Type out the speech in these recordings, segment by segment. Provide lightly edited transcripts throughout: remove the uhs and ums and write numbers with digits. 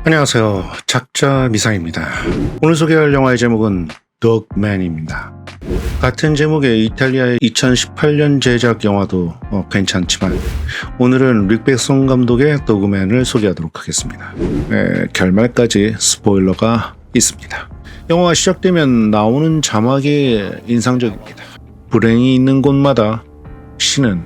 안녕하세요. 작자 미상입니다. 오늘 소개할 영화의 제목은 독맨입니다. 같은 제목의 이탈리아의 2018년 제작 영화도 괜찮지만 오늘은 릭 베송 감독의 독맨을 소개하도록 하겠습니다. 결말까지 스포일러가 있습니다. 영화가 시작되면 나오는 자막이 인상적입니다. 불행이 있는 곳마다 신은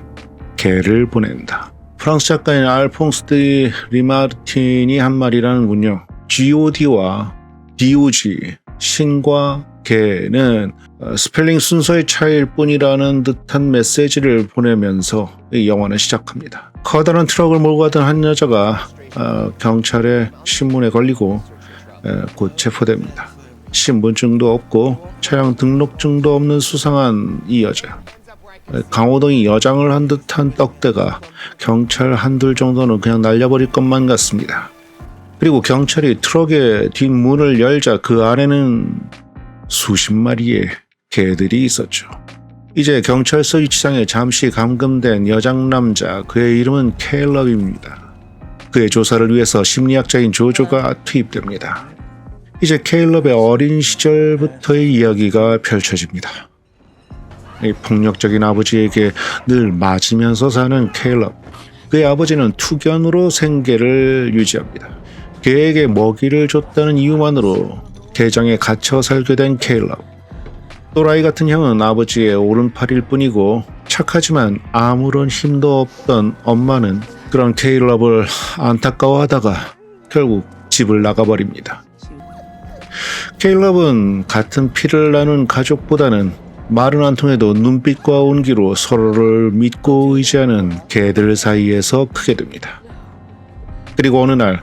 개를 보낸다. 프랑스 작가인 알퐁스 드 리마르틴이 한 말이라는군요. GOD와 DOG, 신과 개는 스펠링 순서의 차이일 뿐이라는 듯한 메시지를 보내면서 이 영화는 시작합니다. 커다란 트럭을 몰고 가던 한 여자가 경찰의 신문에 걸리고 곧 체포됩니다. 신분증도 없고 차량 등록증도 없는 수상한 이 여자. 강호동이 여장을 한 듯한 떡대가 경찰 한둘 정도는 그냥 날려버릴 것만 같습니다. 그리고 경찰이 트럭의 뒷문을 열자 그 안에는 수십 마리의 개들이 있었죠. 이제 경찰서 유치장에 잠시 감금된 여장 남자, 그의 이름은 케일럽입니다. 그의 조사를 위해서 심리학자인 조조가 투입됩니다. 이제 케일럽의 어린 시절부터의 이야기가 펼쳐집니다. 이 폭력적인 아버지에게 늘 맞으면서 사는 케일럽. 그의 아버지는 투견으로 생계를 유지합니다. 개에게 먹이를 줬다는 이유만으로 개장에 갇혀 살게 된 케일럽. 또라이 같은 형은 아버지의 오른팔일 뿐이고 착하지만 아무런 힘도 없던 엄마는 그런 케일럽을 안타까워하다가 결국 집을 나가버립니다. 케일럽은 같은 피를 나눈 가족보다는 말은 안 통해도 눈빛과 온기로 서로를 믿고 의지하는 개들 사이에서 크게 됩니다. 그리고 어느 날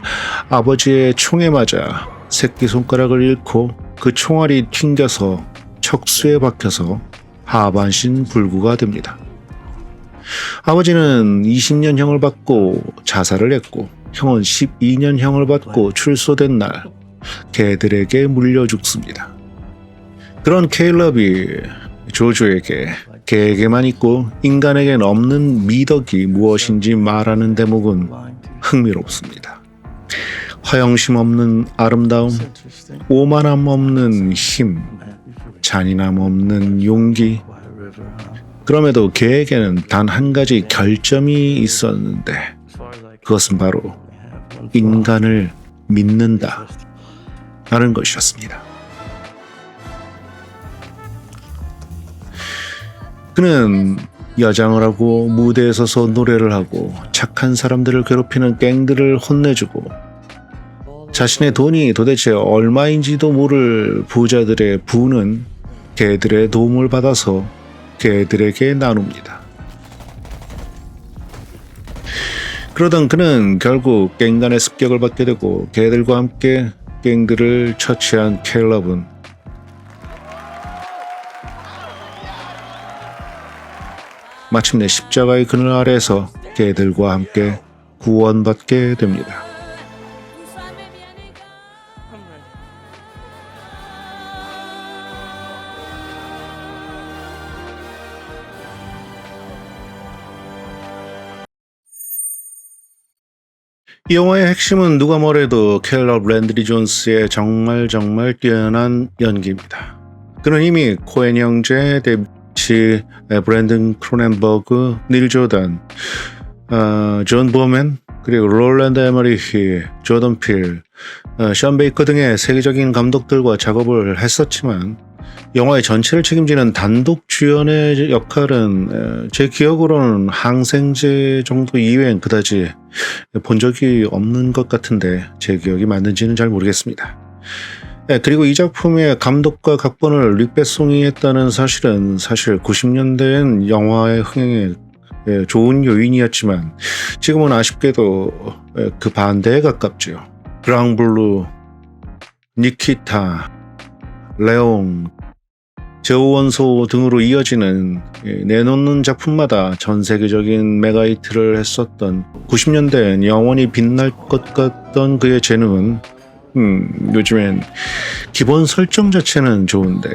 아버지의 총에 맞아 새끼손가락을 잃고 그 총알이 튕겨서 척수에 박혀서 하반신 불구가 됩니다. 아버지는 20년형을 받고 자살을 했고 형은 12년형을 받고 출소된 날 개들에게 물려 죽습니다. 그런 케일럽이 조조에게 개에게만 있고 인간에겐 없는 미덕이 무엇인지 말하는 대목은 흥미롭습니다. 허영심 없는 아름다움, 오만함 없는 힘, 잔인함 없는 용기. 그럼에도 개에게는 단 한 가지 결점이 있었는데 그것은 바로 인간을 믿는다 라는 것이었습니다. 그는 여장을 하고 무대에 서서 노래를 하고 착한 사람들을 괴롭히는 갱들을 혼내주고 자신의 돈이 도대체 얼마인지도 모를 부자들의 부는 개들의 도움을 받아서 개들에게 나눕니다. 그러던 그는 결국 갱단의 습격을 받게 되고 개들과 함께 갱들을 처치한 케일럽은 마침내 십자가의 그늘 아래에서 개들과 함께 구원받게 됩니다. 이 영화의 핵심은 누가 뭐래도 켈럽 랜드리 존스의 정말 뛰어난 연기입니다. 그는 이미 코엔 형제, 브랜든 크로넨버그, 닐 조던, 존 보맨, 그리고 롤랜드 에머리히, 조던 필, 션 베이커 등의 세계적인 감독들과 작업을 했었지만 영화의 전체를 책임지는 단독 주연의 역할은 제 기억으로는 항생제 정도 이외엔 그다지 본 적이 없는 것 같은데 제 기억이 맞는지는 잘 모르겠습니다. 그리고 이 작품의 감독과 각본을 릭 베송이 했다는 사실은 사실 90년대엔 영화의 흥행에 좋은 요인이었지만 지금은 아쉽게도 그 반대에 가깝죠. 그랑블루, 니키타, 레옹, 제오원소 등으로 이어지는 내놓는 작품마다 전 세계적인 메가히트를 했었던 90년대엔 영원히 빛날 것 같던 그의 재능은 요즘엔 기본 설정 자체는 좋은데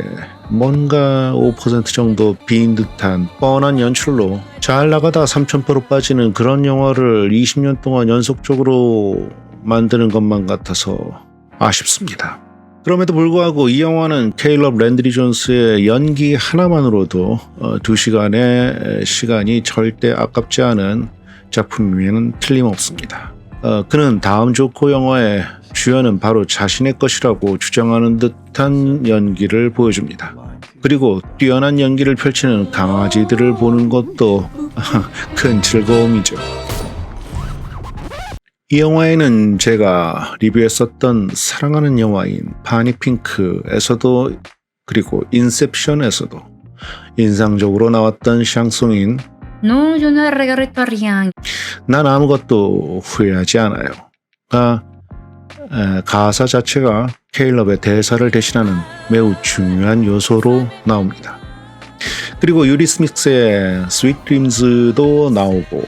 뭔가 5% 정도 빈 듯한 뻔한 연출로 잘 나가다 3,000%로 빠지는 그런 영화를 20년 동안 연속적으로 만드는 것만 같아서 아쉽습니다. 그럼에도 불구하고 이 영화는 캘럽 랜드리 존스의 연기 하나만으로도 2시간의 시간이 절대 아깝지 않은 작품이면 틀림없습니다. 그는 다음 조커 영화의 주연은 바로 자신의 것이라고 주장하는 듯한 연기를 보여줍니다. 그리고 뛰어난 연기를 펼치는 강아지들을 보는 것도 큰 즐거움이죠. 이 영화에는 제가 리뷰했었던 사랑하는 영화인 바니 핑크에서도 그리고 인셉션에서도 인상적으로 나왔던 샹송인 No, yo no regreto a rien. 난 아무것도 후회하지 않아요. 가사 자체가 케일럽의 대사를 대신하는 매우 중요한 요소로 나옵니다. 그리고 유리 스미스의 스윗 드림즈도 나오고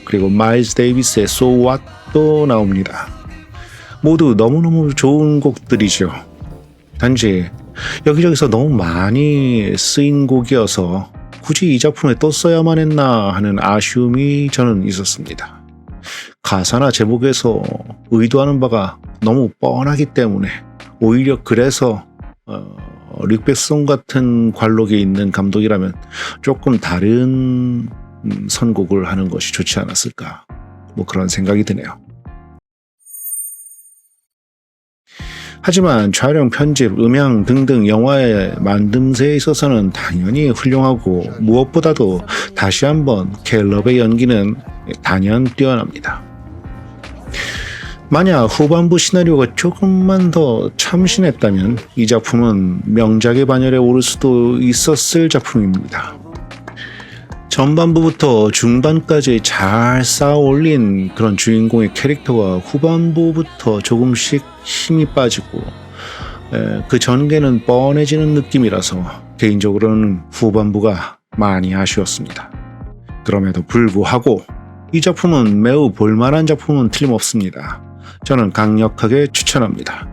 그리고 마일스 데이비스의 So What도 나옵니다. 모두 너무너무 좋은 곡들이죠. 단지 여기저기서 너무 많이 쓰인 곡이어서 굳이 이 작품에 또 써야만 했나 하는 아쉬움이 저는 있었습니다. 가사나 제목에서 의도하는 바가 너무 뻔하기 때문에 오히려 그래서 릭백송 같은 관록이 있는 감독이라면 조금 다른 선곡을 하는 것이 좋지 않았을까 뭐 그런 생각이 드네요. 하지만 촬영, 편집, 음향 등등 영화의 만듦새에 있어서는 당연히 훌륭하고 무엇보다도 다시 한번 캘럽의 연기는 단연 뛰어납니다. 만약 후반부 시나리오가 조금만 더 참신했다면 이 작품은 명작의 반열에 오를 수도 있었을 작품입니다. 전반부부터 중반까지 잘 쌓아 올린 그런 주인공의 캐릭터가 후반부부터 조금씩 힘이 빠지고 그 전개는 뻔해지는 느낌이라서 개인적으로는 후반부가 많이 아쉬웠습니다. 그럼에도 불구하고 이 작품은 매우 볼만한 작품은 틀림없습니다. 저는 강력하게 추천합니다.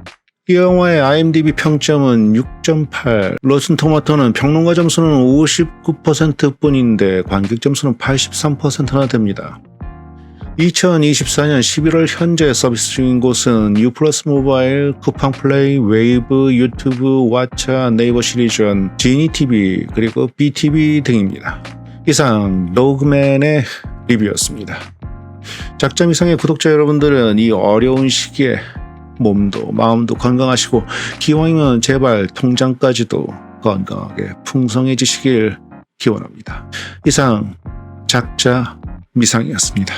이 영화의 IMDb 평점은 6.8, 로튼 토마토는 평론가 점수는 59%뿐인데 관객 점수는 83%나 됩니다. 2024년 11월 현재 서비스 중인 곳은 U+ 모바일, 쿠팡 플레이, 웨이브, 유튜브, 왓챠, 네이버 시리전, 지니TV, 그리고 BTV 등입니다. 이상 로그맨의 리뷰였습니다. 작자 미상의 구독자 여러분들은 이 어려운 시기에 몸도 마음도 건강하시고 기왕이면 제발 통장까지도 건강하게 풍성해지시길 기원합니다. 이상 작자 미상이었습니다.